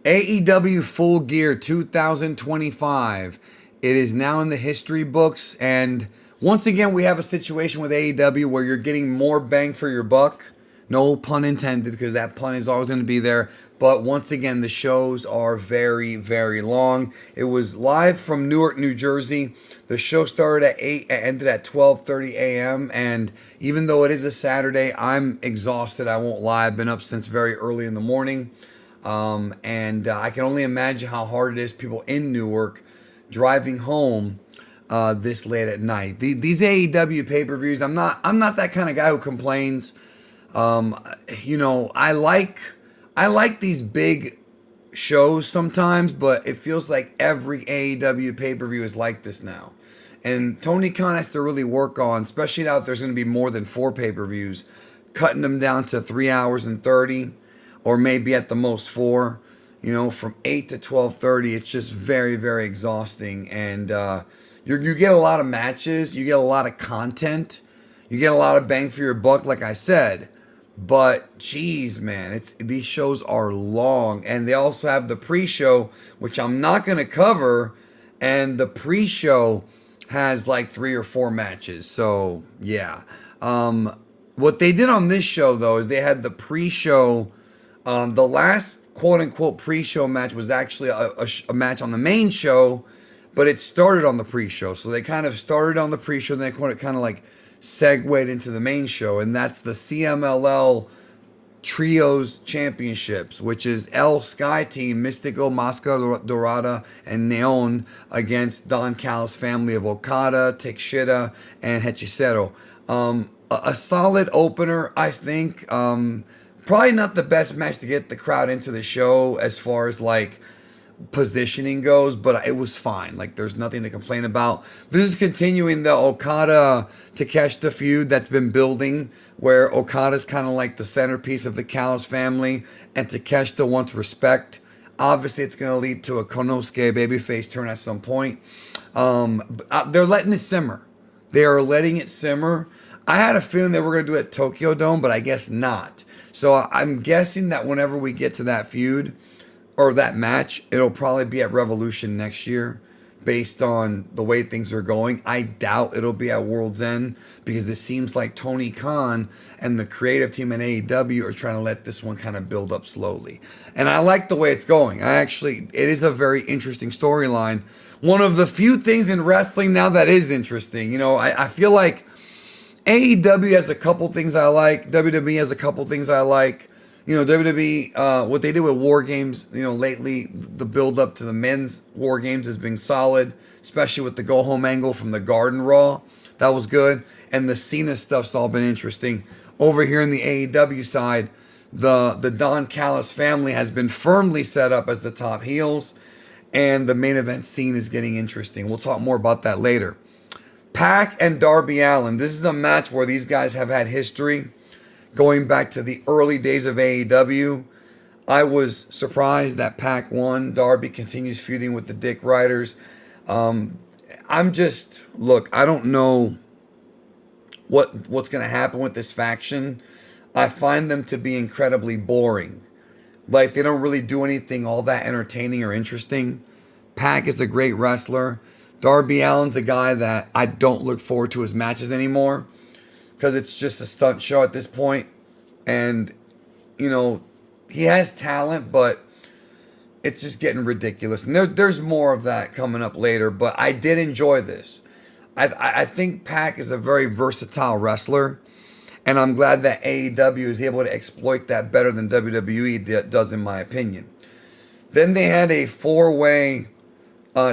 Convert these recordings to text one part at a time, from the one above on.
AEW Full Gear 2025. It is now in the history books. And once again, we have a situation with AEW where you're getting more bang for your buck. No pun intended, because that pun is always going to be there. But once again, the shows are very, very long. It was live from Newark, New Jersey. The show started at 8, ended at 12:30 a.m. And even though it is a Saturday, I'm exhausted. I won't lie. I've been up since very early in the morning. And I can only imagine how hard it is people in Newark driving home this late at night. These AEW pay-per-views, I'm not that kind of guy who complains. I like these big shows sometimes, but it feels like every AEW pay-per-view is like this now. And Tony Khan has to really work on, especially now that there's going to be more than 4 pay-per-views, cutting them down to 3 hours and 30, or maybe at the most 4. From 8 to 12:30, it's just very, very exhausting. And you get a lot of matches, you get a lot of content, you get a lot of bang for your buck, like I said. But geez, man, these shows are long, and they also have the pre-show, which I'm not going to cover. And the pre-show has like 3 or 4 matches. So yeah, what they did on this show though is they had the pre-show. The last quote-unquote pre-show match was actually a match on the main show, but it started on the pre-show. So they kind of started on the pre-show, and they kind of like segued into the main show, and that's the CMLL Trios Championships, which is El Sky Team, Mystico, Máscara Dorada, and Neon against Don Callis' family of Okada, Takeshita, and Hechicero. A solid opener, I think. Probably not the best match to get the crowd into the show as far as like positioning goes, but it was fine. Like, there's nothing to complain about. This is continuing the Okada Takeshita feud that's been building, where Okada's kind of like the centerpiece of the Callis family, and Takeshita wants respect. Obviously, it's going to lead to a Konosuke babyface turn at some point. They're letting it simmer. They are letting it simmer. I had a feeling they were going to do it at Tokyo Dome, but I guess not. So I'm guessing that whenever we get to that feud or that match, it'll probably be at Revolution next year based on the way things are going. I doubt it'll be at World's End, because it seems like Tony Khan and the creative team at AEW are trying to let this one kind of build up slowly. And I like the way it's going. It is a very interesting storyline. One of the few things in wrestling now that is interesting. I feel like AEW has a couple things I like. WWE has a couple things I like. WWE, what they did with War Games, lately, the build up to the men's War Games has been solid, especially with the go home angle from the Garden Raw. That was good. And the Cena stuff's all been interesting. Over here in the AEW side, the Don Callis family has been firmly set up as the top heels, and the main event scene is getting interesting. We'll talk more about that later. Pac and Darby Allin. This is a match where these guys have had history going back to the early days of AEW. I was surprised that Pac won. Darby continues feuding with the Dick Riders. I don't know what's going to happen with this faction. I find them to be incredibly boring. Like, they don't really do anything all that entertaining or interesting. Pac is a great wrestler. Darby Allin's a guy that I don't look forward to his matches anymore, because it's just a stunt show at this point. And, he has talent, but it's just getting ridiculous. And there's more of that coming up later, but I did enjoy this. I think Pac is a very versatile wrestler, and I'm glad that AEW is able to exploit that better than WWE does, in my opinion. Then they had a 4-way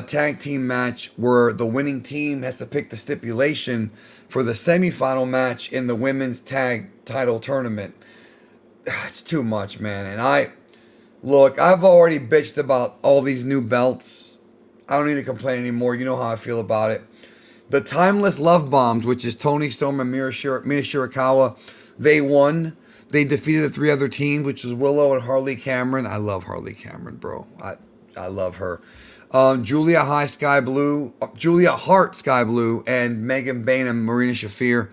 tag team match where the winning team has to pick the stipulation for the semifinal match in the women's tag title tournament. It's too much, man. And I've already bitched about all these new belts. I don't need to complain anymore. You know how I feel about it. The Timeless Love Bombs, which is Tony Storm and Mina Shirakawa, they won. They defeated the 3 other teams, which was Willow and Harley Cameron. I love Harley Cameron, bro. I love her. Julia Hart Sky Blue, and Megan Bain and Marina Shafir.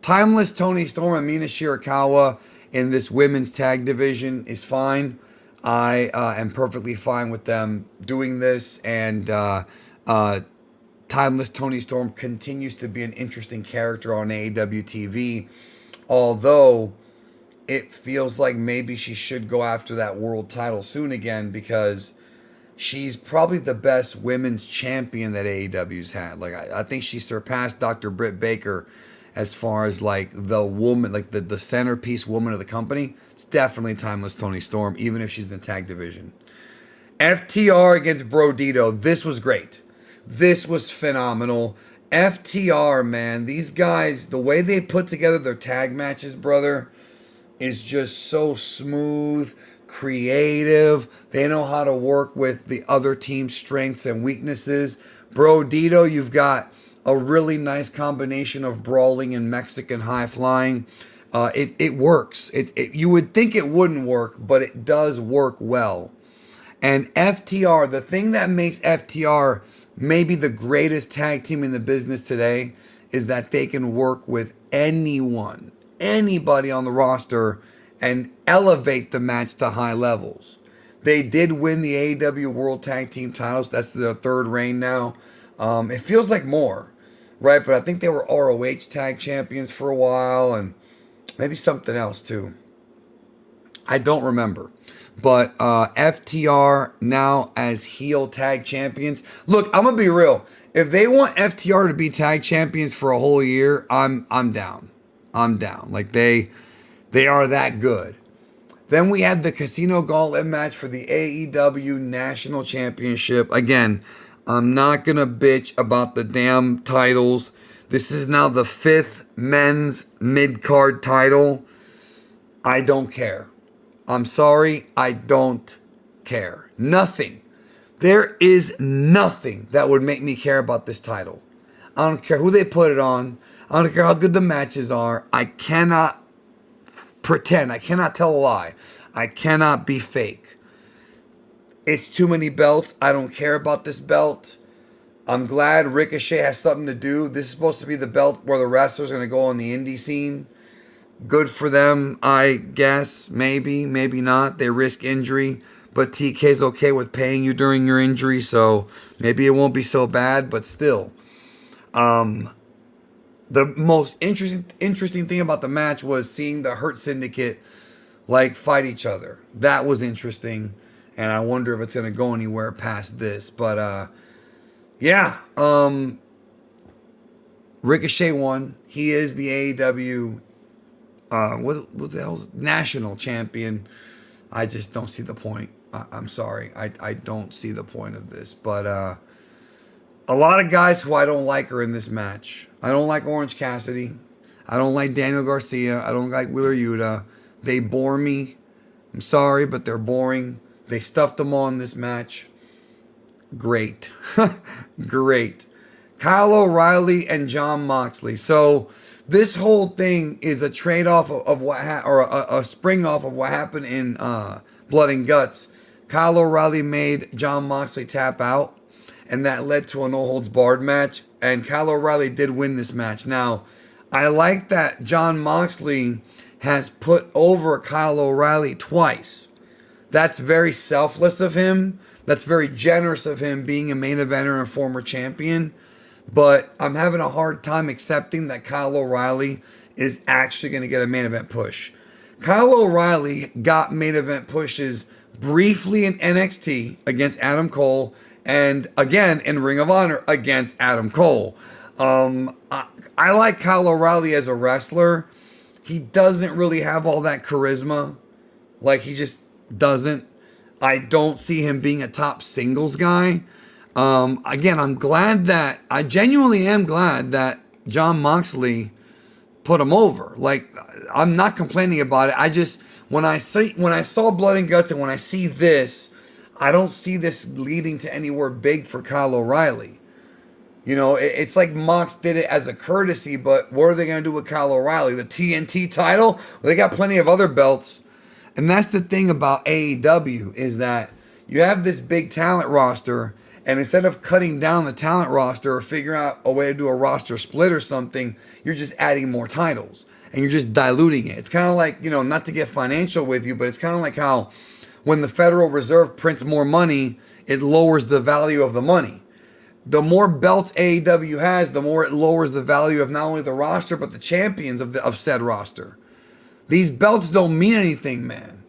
Timeless Tony Storm and Mina Shirakawa in this women's tag division is fine. I am perfectly fine with them doing this, and Timeless Tony Storm continues to be an interesting character on AEW TV, although it feels like maybe she should go after that world title soon again, because she's probably the best women's champion that AEW's had. Like, I think she surpassed Dr. Britt Baker as far as like the woman, like the centerpiece woman of the company. It's definitely Timeless Tony Storm, even if she's in the tag division. FTR against Brodido. This was great. This was phenomenal. FTR, man, these guys, the way they put together their tag matches, brother, is just so smooth, creative. They know how to work with the other team's strengths and weaknesses. Brodido, you've got a really nice combination of brawling and Mexican high flying. It works. You would think it wouldn't work, but it does work well. And FTR, the thing that makes FTR maybe the greatest tag team in the business today is that they can work with anyone, anybody on the roster, and elevate the match to high levels. They did win the AEW World Tag Team titles. That's their third reign now. It feels like more, right? But I think they were ROH tag champions for a while, and maybe something else too. I don't remember. But FTR now as heel tag champions. Look, I'm gonna be real. If they want FTR to be tag champions for a whole year, I'm down. I'm down. Like they are that good. Then we had the Casino Gauntlet match for the AEW National Championship. Again, I'm not gonna bitch about the damn titles. This is now the 5th men's mid-card title. I don't care. I'm sorry, I don't care. Nothing. There is nothing that would make me care about this title. I don't care who they put it on. I don't care how good the matches are. I cannot pretend. I cannot tell a lie. I cannot be fake. It's too many belts. I don't care about this belt. I'm glad Ricochet has something to do. This is supposed to be the belt where the wrestlers are going to go on the indie scene. Good for them, I guess. Maybe, maybe not. They risk injury, but TK's okay with paying you during your injury, so maybe it won't be so bad, but still. The most interesting thing about the match was seeing the Hurt Syndicate like fight each other. That was interesting, and I wonder if it's going to go anywhere past this. But yeah, Ricochet won. He is the AEW what the hell's national champion. I just don't see the point. I'm sorry. I don't see the point of this. But a lot of guys who I don't like are in this match. I don't like Orange Cassidy. I don't like Daniel Garcia. I don't like Wheeler Yuta. They bore me. I'm sorry, but they're boring. They stuffed them all in this match. Great. Great. Kyle O'Reilly and Jon Moxley. So this whole thing is a trade-off of what a spring-off of what happened in Blood and Guts. Kyle O'Reilly made Jon Moxley tap out, and that led to a no-holds-barred match, and Kyle O'Reilly did win this match. Now, I like that Jon Moxley has put over Kyle O'Reilly twice. That's very selfless of him. That's very generous of him, being a main eventer and former champion. But I'm having a hard time accepting that Kyle O'Reilly is actually going to get a main event push. Kyle O'Reilly got main event pushes briefly in NXT against Adam Cole, and again in Ring of Honor against Adam Cole. I like Kyle O'Reilly as a wrestler. He doesn't really have all that charisma. Like, he just doesn't. I don't see him being a top singles guy. Again, I genuinely am glad that Jon Moxley put him over. Like, I'm not complaining about it. I just, when I saw Blood and Guts and when I see this, I don't see this leading to anywhere big for Kyle O'Reilly. You know, it's like Mox did it as a courtesy, but what are they going to do with Kyle O'Reilly? The TNT title? Well, they got plenty of other belts. And that's the thing about AEW, is that you have this big talent roster, and instead of cutting down the talent roster or figuring out a way to do a roster split or something, you're just adding more titles and you're just diluting it. It's kind of like, you know, not to get financial with you, but it's kind of like how when the Federal Reserve prints more money, it lowers the value of the money. The more belts AEW has, the more it lowers the value of not only the roster, but the champions of said roster. These belts don't mean anything, man.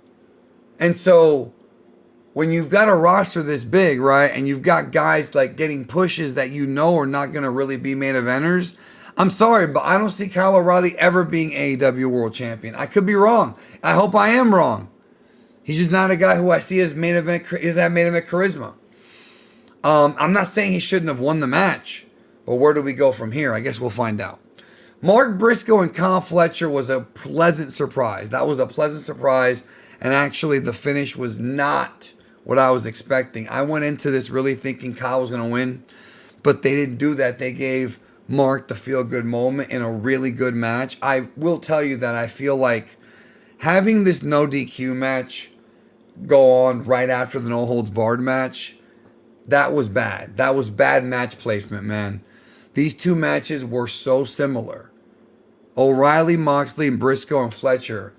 And so when you've got a roster this big, right, and you've got guys like getting pushes that you know are not going to really be main eventers, I'm sorry, but I don't see Kyle O'Reilly ever being AEW World Champion. I could be wrong. I hope I am wrong. He's just not a guy who I see as main event charisma. I'm not saying he shouldn't have won the match, but where do we go from here? I guess we'll find out. Mark Briscoe and Kyle Fletcher was a pleasant surprise. That was a pleasant surprise, and actually the finish was not what I was expecting. I went into this really thinking Kyle was going to win, but they didn't do that. They gave Mark the feel-good moment in a really good match. I will tell you that I feel like having this no DQ match go on right after the no holds barred match, that was bad. That was bad match placement, man. These two matches were so similar. O'Reilly, Moxley, and Briscoe and Fletcher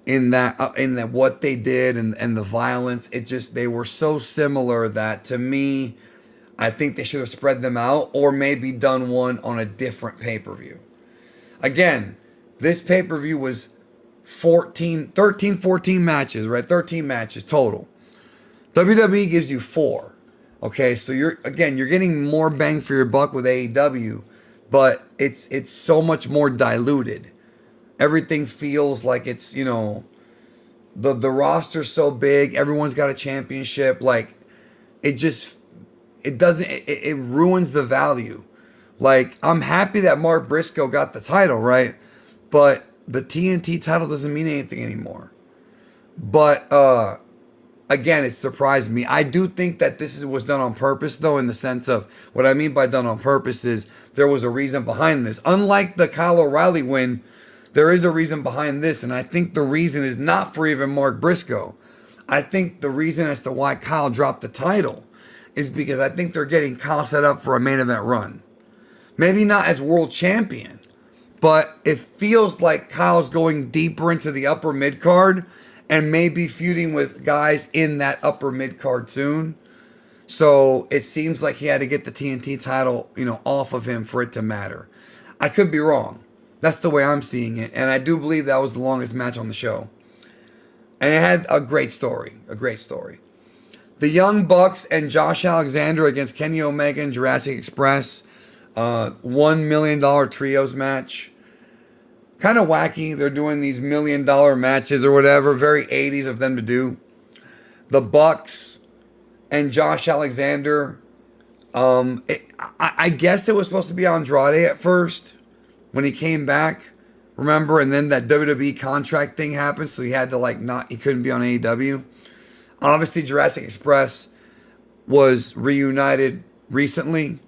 in that what they did and the violence, they were so similar that to me, I think they should have spread them out or maybe done one on a different pay-per-view. Again, this pay-per-view was 14 matches, right? 13 matches total. WWE gives you 4. Okay, so you're getting more bang for your buck with AEW, but it's so much more diluted. Everything feels like it's, the roster's so big, everyone's got a championship, like it ruins the value. Like, I'm happy that Mark Briscoe got the title, right? But the TNT title doesn't mean anything anymore. But again, it surprised me. I do think that this was done on purpose, though, in the sense of what I mean by done on purpose is there was a reason behind this. Unlike the Kyle O'Reilly win, there is a reason behind this, and I think the reason is not for even Mark Briscoe. I think the reason as to why Kyle dropped the title is because I think they're getting Kyle set up for a main event run. Maybe not as world champion, but it feels like Kyle's going deeper into the upper mid card and maybe feuding with guys in that upper mid card soon. So it seems like he had to get the TNT title, off of him for it to matter. I could be wrong. That's the way I'm seeing it. And I do believe that was the longest match on the show. And it had a great story. The Young Bucks and Josh Alexander against Kenny Omega and Jurassic Express. $1 million trios match. Kind of wacky. They're doing these $1 million matches or whatever. Very 80s of them to do. The Bucks and Josh Alexander. I guess it was supposed to be Andrade at first when he came back. Remember? And then that WWE contract thing happened. So he had to he couldn't be on AEW. Obviously, Jurassic Express was reunited recently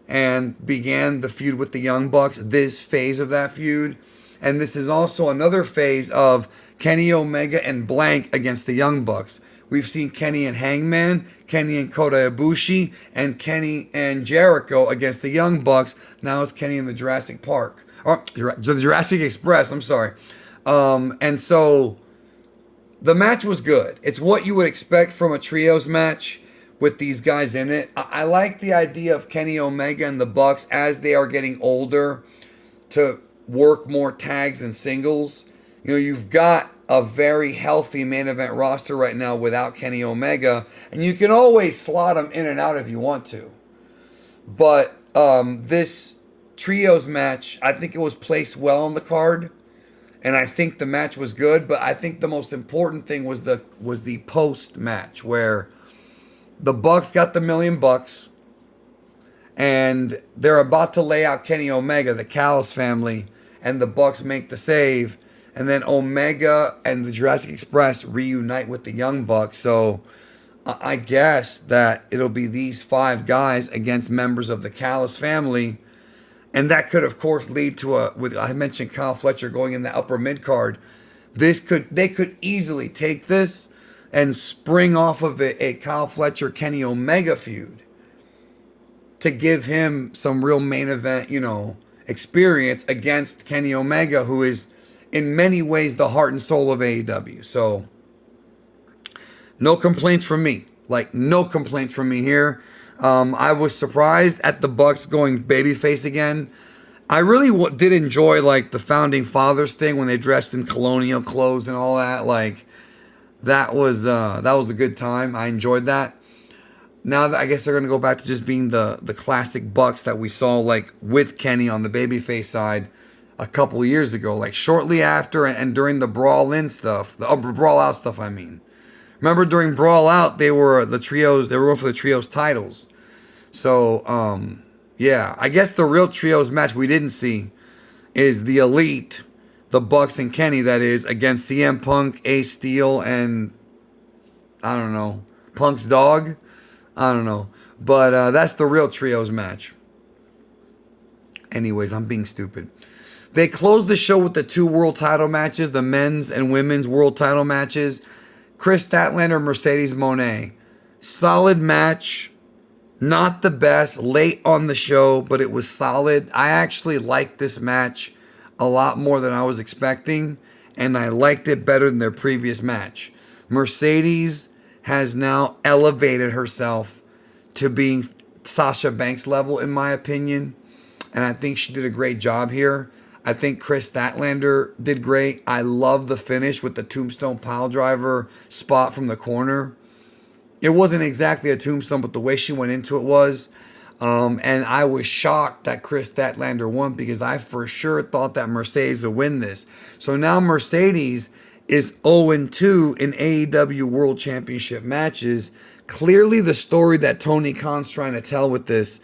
and began the feud with the Young Bucks. This phase of that feud. And this is also another phase of Kenny Omega and Blank against the Young Bucks. We've seen Kenny and Hangman, Kenny and Kota Ibushi, and Kenny and Jericho against the Young Bucks. Now it's Kenny and the Jurassic Park. Or the Jurassic Express, I'm sorry. And so the match was good. It's what you would expect from a trios match with these guys in it. I like the idea of Kenny Omega and the Bucks as they are getting older to work more tags and singles. You've got a very healthy main event roster right now without Kenny Omega, and you can always slot them in and out if you want to. But this trios match, I think it was placed well on the card, and I think the match was good. But I think the most important thing was the post match where the Bucks got the $1 million, and they're about to lay out Kenny Omega, the Callis family, and the Bucks make the save, and then Omega and the Jurassic Express reunite with the Young Bucks. So I guess that it'll be these 5 guys against members of the Callis family, and that could, of course, lead to I mentioned Kyle Fletcher going in the upper mid card. They could easily take this and spring off of a Kyle Fletcher Kenny Omega feud to give him some real main event, experience against Kenny Omega, who is in many ways the heart and soul of AEW. So No complaints from me. Like, no complaints from me here. I was surprised at the Bucks going babyface again. I really did enjoy like the founding fathers thing when they dressed in colonial clothes and all that. Like that was a good time. I enjoyed that. Now that I guess they're gonna go back to just being the classic Bucks that we saw like with Kenny on the babyface side a couple of years ago, like shortly after and during the Brawl In stuff, the Brawl Out stuff. I mean, remember during Brawl Out they were the trios. They were going for the trios titles. So yeah, I guess the real trios match we didn't see is the Elite, the Bucks and Kenny, that is, against CM Punk, Ace Steel, and I don't know, Punk's dog. I don't know. But that's the real trios match. Anyways, I'm being stupid. They closed the show with the 2 world title matches, the men's and women's world title matches. Kris Statlander, Mercedes Mone. Solid match. Not the best, late on the show, but it was solid. I actually liked this match a lot more than I was expecting, and I liked it better than their previous match. Mercedes has now elevated herself to being Sasha Banks level, in my opinion, and I think she did a great job here. I think Kris Statlander did great. I love the finish with the Tombstone Piledriver spot from the corner. It wasn't exactly a tombstone, but the way she went into it was. And I was shocked that Kris Statlander won because I for sure thought that Mercedes would win this. So now Mercedes is 0-2 in AEW World Championship matches. Clearly the story that Tony Khan's trying to tell with this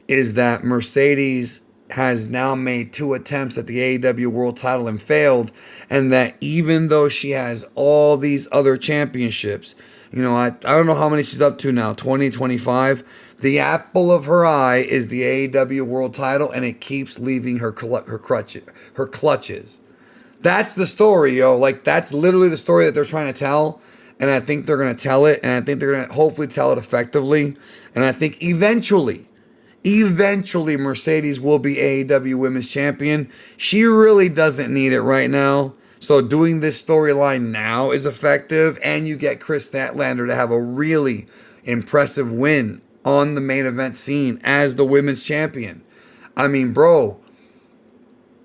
is that Mercedes has now made 2 attempts at the AEW World title and failed. And that even though she has all these other championships, you know, I don't know how many she's up to now, 20, 25. The apple of her eye is the AEW World title, and it keeps leaving her clutches. That's the story, yo. Like, that's literally the story that they're trying to tell, and I think they're going to tell it, and I think they're going to hopefully tell it effectively, and I think eventually Mercedes will be AEW Women's Champion. She really doesn't need it right now. So doing this storyline now is effective, and you get Kris Statlander to have a really impressive win on the main event scene as the women's champion. I mean, bro,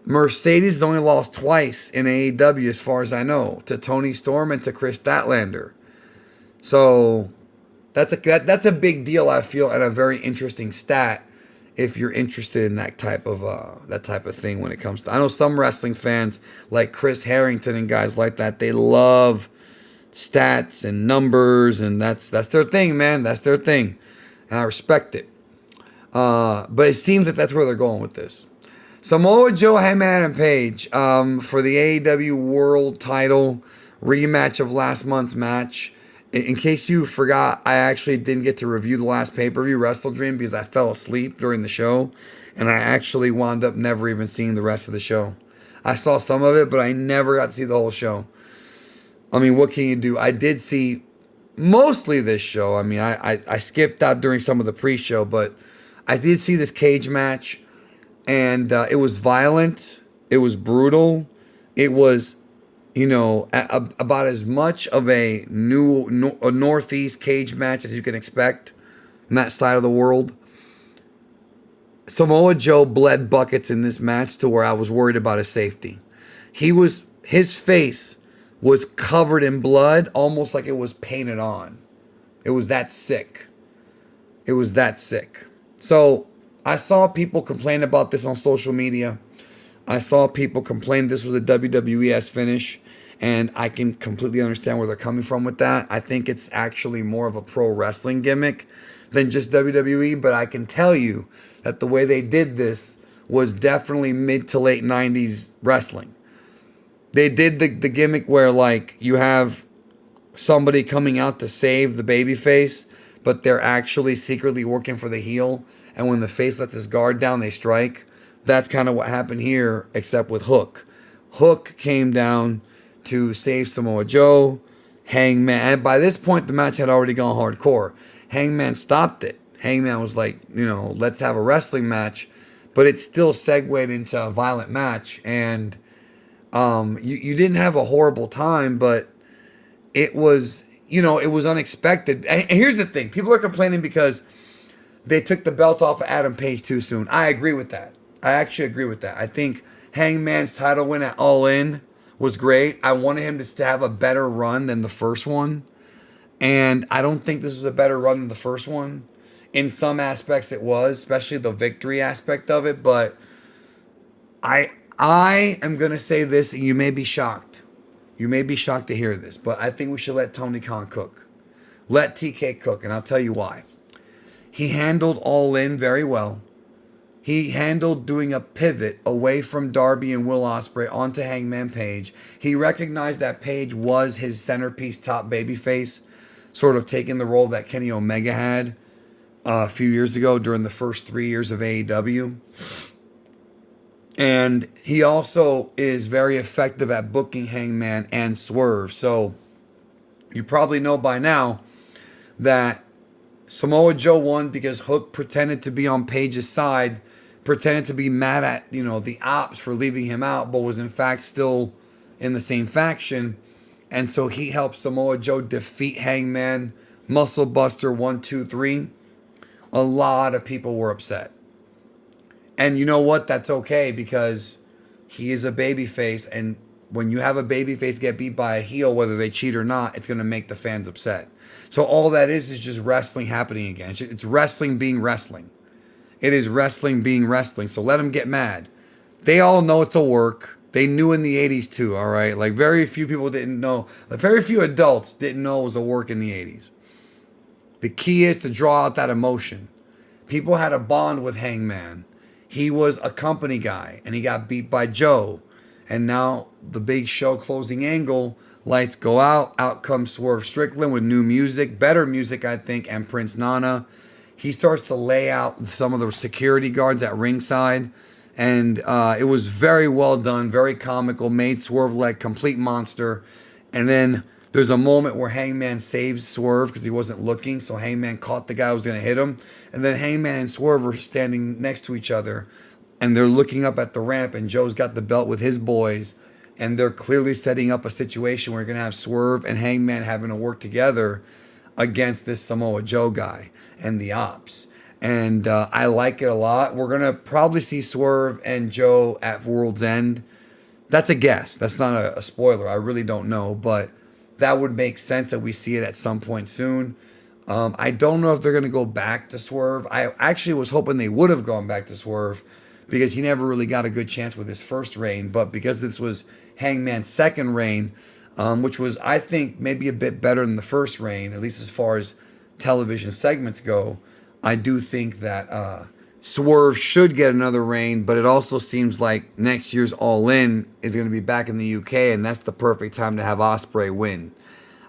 Mercedes has only lost twice in AEW as far as I know, to Toni Storm and to Kris Statlander. So that's a big deal, I feel, and a very interesting stat if you're interested in that type of thing when it comes to. I know some wrestling fans like Chris Harrington and guys like that, they love stats and numbers, and that's their thing, man. That's their thing, and I respect it. But it seems that that's where they're going with this. Samoa Joe, Hangman Page for the AEW World Title rematch of last month's match. In case you forgot, I actually didn't get to review the last pay-per-view, Wrestle Dream, because I fell asleep during the show, and I actually wound up never even seeing the rest of the show. I saw some of it, but I never got to see the whole show. I mean, what can you do? I did see mostly this show. I mean, I skipped out during some of the pre-show, but I did see this cage match, and it was violent. It was brutal. It was, you know, about as much of a Northeast cage match as you can expect on that side of the world. Samoa Joe bled buckets in this match to where I was worried about his safety. His face was covered in blood, almost like it was painted on. It was that sick. It was that sick. So I saw people complain about this on social media. I saw people complain this was a WWE's finish, and I can completely understand where they're coming from with that. I think it's actually more of a pro wrestling gimmick than just WWE, but I can tell you that the way they did this was definitely mid to late 90s wrestling. They did the gimmick where, like, you have somebody coming out to save the babyface, but they're actually secretly working for the heel, and when the face lets his guard down, they strike. That's kind of what happened here, except with Hook. Hook came down to save Samoa Joe. Hangman, and by this point, the match had already gone hardcore. Hangman stopped it. Hangman was like, you know, let's have a wrestling match, but it still segued into a violent match, and you didn't have a horrible time, but it was it was unexpected. And here's the thing. People are complaining because they took the belt off of Adam Page too soon. I agree with that. I actually agree with that. I think Hangman's title win at All In was great. I wanted him to have a better run than the first one. And I don't think this was a better run than the first one. In some aspects it was, especially the victory aspect of it. But I am going to say this, and you may be shocked. You may be shocked to hear this, but I think we should let Tony Khan cook. Let TK cook, and I'll tell you why. He handled All In very well. He handled doing a pivot away from Darby and Will Ospreay onto Hangman Page. He recognized that Page was his centerpiece top babyface, sort of taking the role that Kenny Omega had a few years ago during the first 3 years of AEW. And he also is very effective at booking Hangman and Swerve. So you probably know by now that Samoa Joe won because Hook pretended to be on Page's side, pretended to be mad at, the Ops for leaving him out, but was in fact still in the same faction. And so he helped Samoa Joe defeat Hangman, Muscle Buster 1, 2, 3. A lot of people were upset. And you know what? That's okay because he is a babyface. And when you have a babyface get beat by a heel, whether they cheat or not, it's going to make the fans upset. So all that is just wrestling happening again. It's wrestling being wrestling. It is wrestling being wrestling. So let them get mad. They all know it's a work. They knew in the 80s too, all right? Like very few people didn't know. Like very few adults didn't know it was a work in the 80s. The key is to draw out that emotion. People had a bond with Hangman. He was a company guy, and he got beat by Joe. And now the big show closing angle, lights go out. Out comes Swerve Strickland with new music, better music, I think, and Prince Nana. He starts to lay out some of the security guards at ringside. And it was very well done, very comical, made Swerve like complete monster. And then there's a moment where Hangman saves Swerve because he wasn't looking. So Hangman caught the guy who was going to hit him. And then Hangman and Swerve are standing next to each other. And they're looking up at the ramp. And Joe's got the belt with his boys. And they're clearly setting up a situation where you're going to have Swerve and Hangman having to work together against this Samoa Joe guy and the Ops. And I like it a lot. We're going to probably see Swerve and Joe at World's End. That's a guess. That's not a spoiler. I really don't know. But that would make sense that we see it at some point soon. I don't know if they're going to go back to Swerve. I actually was hoping they would have gone back to Swerve because he never really got a good chance with his first reign. But because this was Hangman's second reign, which was, I think, maybe a bit better than the first reign, at least as far as television segments go, I do think that Swerve should get another reign, but it also seems like next year's All In is going to be back in the UK, and that's the perfect time to have Ospreay win.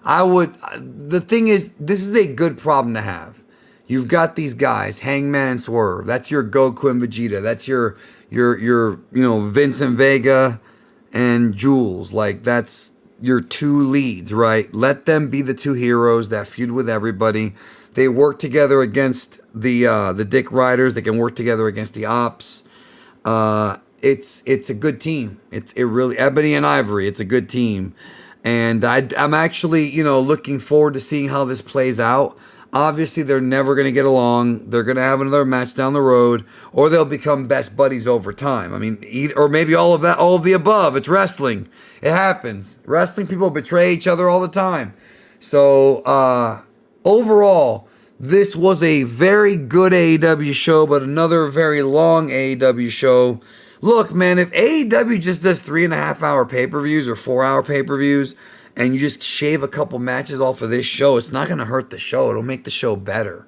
The thing is, this is a good problem to have. You've got these guys, Hangman and Swerve. That's your Goku and Vegeta. That's your Vincent Vega and Jules. Like, that's your two leads, right? Let them be the two heroes that feud with everybody. They work together against the Dick Riders. They can work together against the Ops. It's a good team. It really, Ebony and Ivory. It's a good team, and I'm actually looking forward to seeing how this plays out. Obviously, they're never going to get along. They're going to have another match down the road, or they'll become best buddies over time. I mean, or maybe all of that, all of the above. It's wrestling. It happens. Wrestling people betray each other all the time. So. Overall, this was a very good AEW show, but another very long AEW show. Look, man, if AEW just does 3.5 hour pay-per-views or 4 hour pay-per-views, and you just shave a couple matches off of this show, it's not going to hurt the show. It'll make the show better.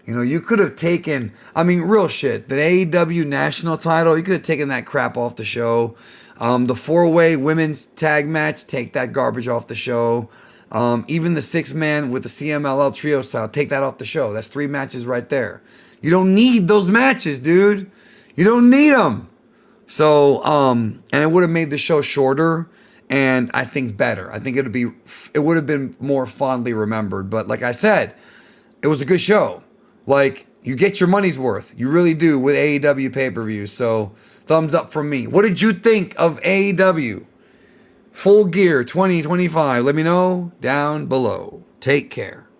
You could have taken, real shit, the AEW national title, you could have taken that crap off the show. The 4-way women's tag match, take that garbage off the show. Even the 6-man with the CMLL trio style, take that off the show. That's 3 matches right there. You don't need those matches, dude. You don't need them. So, and it would have made the show shorter and I think better. I think it would have been more fondly remembered. But like I said, it was a good show. Like, you get your money's worth. You really do with AEW pay-per-views. So, thumbs up from me. What did you think of AEW Full Gear 2025? Let me know down below. Take care.